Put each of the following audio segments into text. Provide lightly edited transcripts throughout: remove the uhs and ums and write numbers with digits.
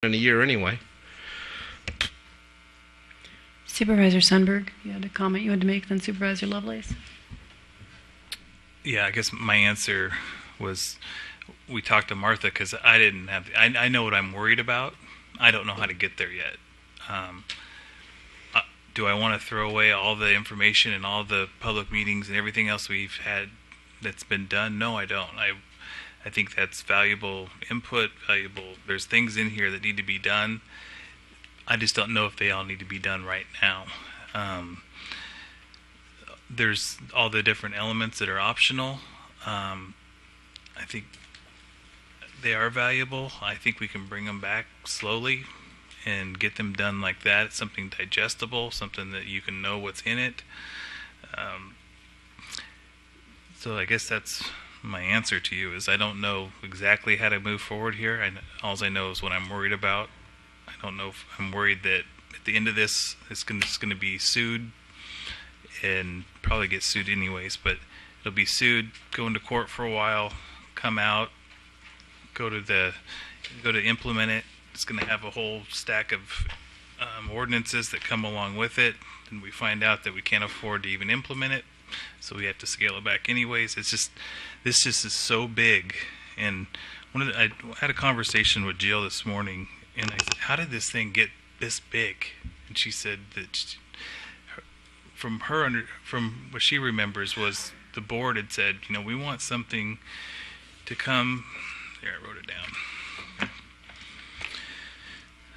in a year anyway. Supervisor Sundberg, you had a comment you had to make, then Supervisor Lovelace. Yeah, I guess my answer was we talked to Martha because I didn't have. I know what I'm worried about. I don't know how to get there yet. Um, do I want to throw away all the information and all the public meetings and everything else we've had that's been done? No, I don't. I think that's valuable input, valuable. There's things in here that need to be done. I just don't know if they all need to be done right now. There's all the different elements that are optional. I think they are valuable. I think we can bring them back slowly and get them done like that. It's something digestible, something that you can know what's in it. So I guess that's my answer to you is I don't know exactly how to move forward here. All I know is what I'm worried about. I don't know if I'm worried that at the end of this, it's going to be sued and probably get sued anyways, but it'll be sued, go into court for a while, come out, go to implement it. It's going to have a whole stack of ordinances that come along with it, and we find out that we can't afford to even implement it, so we have to scale it back anyways. This just is so big. And I had a conversation with Jill this morning, and I said, how did this thing get this big? And she said that from what she remembers was the board had said, we want something to come. There, I wrote it down.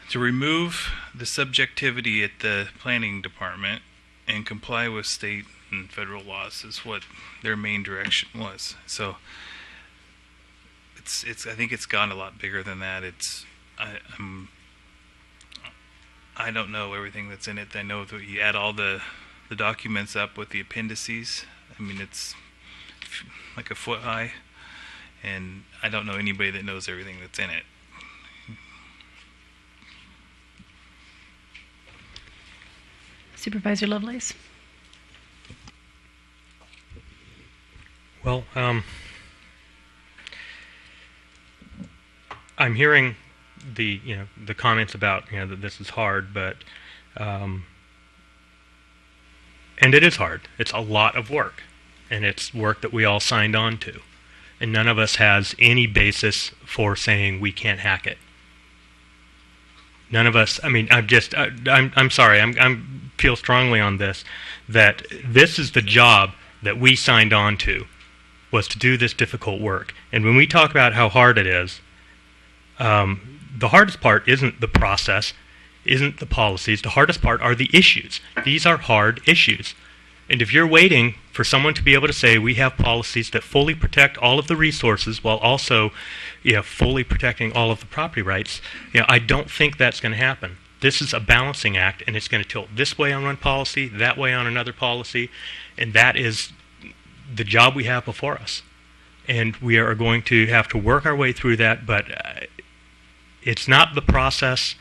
To remove the subjectivity at the planning department and comply with state and federal laws is what their main direction was. So I think it's gone a lot bigger than that. I don't know everything that's in it. I know that you add all the documents up with the appendices. I mean, it's like a foot high, and I don't know anybody that knows everything that's in it. Supervisor Lovelace. Well, I'm hearing the comments about that this is hard, but and it is hard. It's a lot of work, and it's work that we all signed on to, and none of us has any basis for saying we can't hack it. None of us. I mean, I'm sorry. I'm feel strongly on this that this is the job that we signed on to, was to do this difficult work. And when we talk about how hard it is, the hardest part isn't the process, isn't the policies. The hardest part are the issues. These are hard issues. And if you're waiting for someone to be able to say we have policies that fully protect all of the resources while also fully protecting all of the property rights, I don't think that's going to happen. This is a balancing act, and it's going to tilt this way on one policy, that way on another policy, and that is the job we have before us. And we are going to have to work our way through that, but it's not the process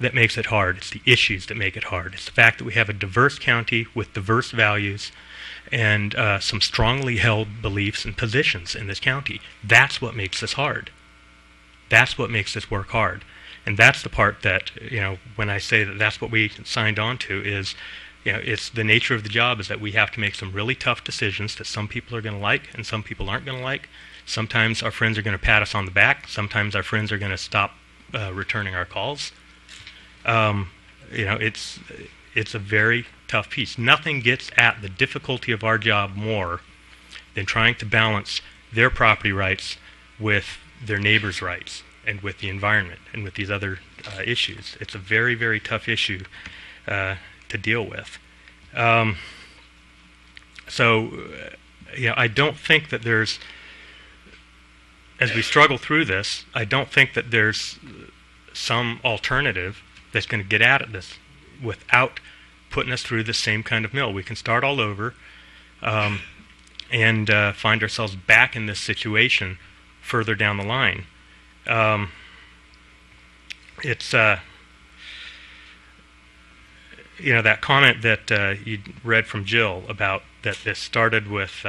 that makes it hard. It's the issues that make it hard. It's the fact that we have a diverse county with diverse values and some strongly held beliefs and positions in this county. That's what makes this hard. That's what makes this work hard. And that's the part that, when I say that that's what we signed on to is, it's the nature of the job is that we have to make some really tough decisions that some people are going to like and some people aren't going to like. Sometimes our friends are going to pat us on the back. Sometimes our friends are going to stop returning our calls. It's a very tough piece. Nothing gets at the difficulty of our job more than trying to balance their property rights with their neighbors' rights and with the environment and with these other issues. It's a very, very tough issue to deal with. I don't think that there's, as we struggle through this, I don't think that there's some alternative that's going to get at this without putting us through the same kind of mill. We can start all over and find ourselves back in this situation further down the line. It's that comment that you read from Jill about that this started with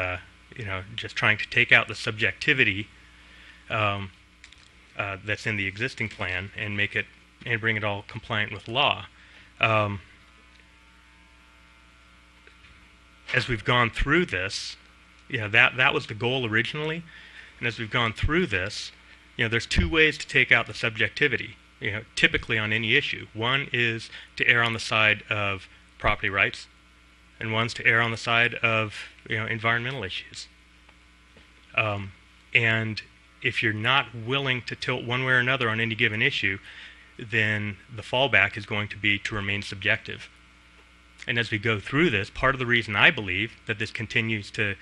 just trying to take out the subjectivity that's in the existing plan and make it and bring it all compliant with law. As we've gone through this, that was the goal originally. And as we've gone through this, there's two ways to take out the subjectivity, typically on any issue. One is to err on the side of property rights, and one's to err on the side of environmental issues. And if you're not willing to tilt one way or another on any given issue, then the fallback is going to be to remain subjective. And as we go through this, part of the reason I believe that this continues to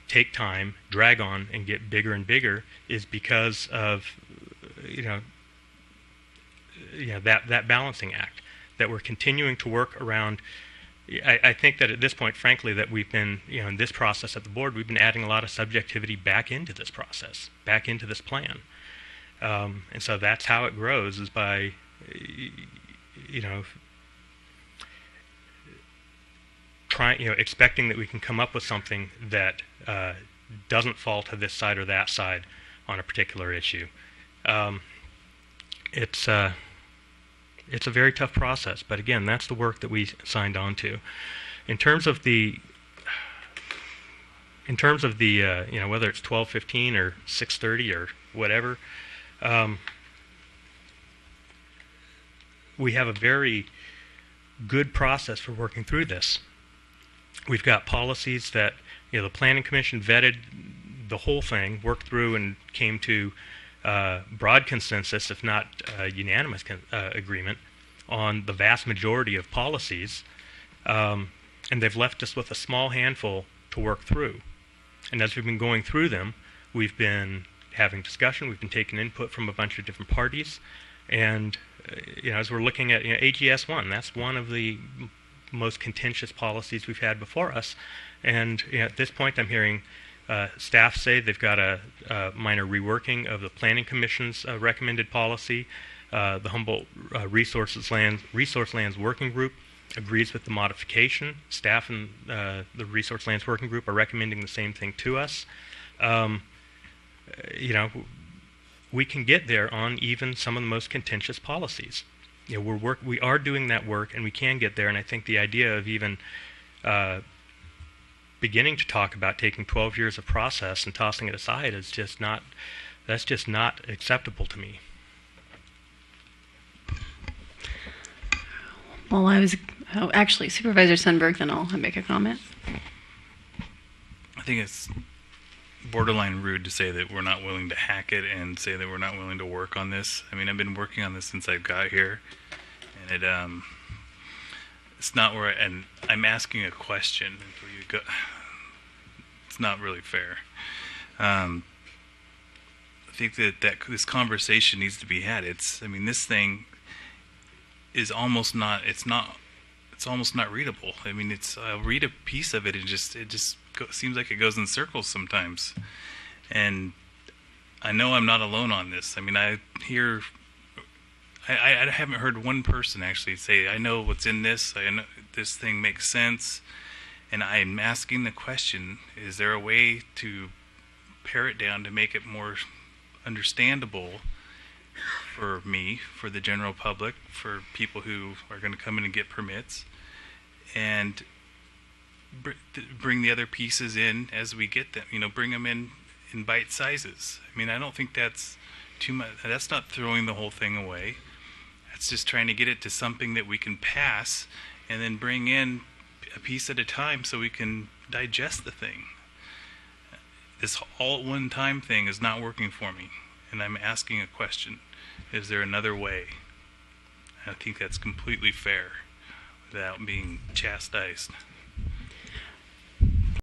take time, drag on, and get bigger and bigger is because of that balancing act that we're continuing to work around. I think that at this point, frankly, that we've been, in this process at the board, we've been adding a lot of subjectivity back into this process, back into this plan. And so that's how it grows, is by, expecting that we can come up with something that doesn't fall to this side or that side on a particular issue. It's a very tough process, but again, that's the work that we signed on to. In terms of the whether it's 12:15 or 6:30 or whatever, we have a very good process for working through this. We've got policies that the Planning Commission vetted the whole thing, worked through, and came to broad consensus, if not unanimous agreement, on the vast majority of policies, and they've left us with a small handful to work through. And as we've been going through them, we've been having discussion, we've been taking input from a bunch of different parties, and as we're looking at AGS 1, that's one of the most contentious policies we've had before us. And at this point, I'm hearing staff say they've got a minor reworking of the Planning Commission's recommended policy. The Humboldt Resource Lands Working Group agrees with the modification. Staff and the Resource Lands Working Group are recommending the same thing to us. We can get there on even some of the most contentious policies. We are doing that work, and we can get there. And I think the idea of even beginning to talk about taking 12 years of process and tossing it aside is just not acceptable to me. Well, actually, Supervisor Sundberg, then I'll make a comment. I think it's borderline rude to say that we're not willing to hack it and say that we're not willing to work on this. I mean, I've been working on this since I got here, and it's not where. And I'm asking a question before you go. It's not really fair. I think that this conversation needs to be had. This thing is almost not. It's almost not readable. I mean, I'll read a piece of it and it just seems like it goes in circles sometimes. And I know I'm not alone on this. I mean, I haven't heard one person actually say, I know what's in this. I know this thing makes sense. And I'm asking the question, is there a way to pare it down to make it more understandable for me, for the general public, for people who are going to come in and get permits, and bring the other pieces in as we get them, bring them in bite sizes. I mean, I don't think that's too much. That's not throwing the whole thing away. That's just trying to get it to something that we can pass and then bring in a piece at a time so we can digest the thing. This all at one time thing is not working for me, and I'm asking a question. Is there another way? I think that's completely fair without being chastised.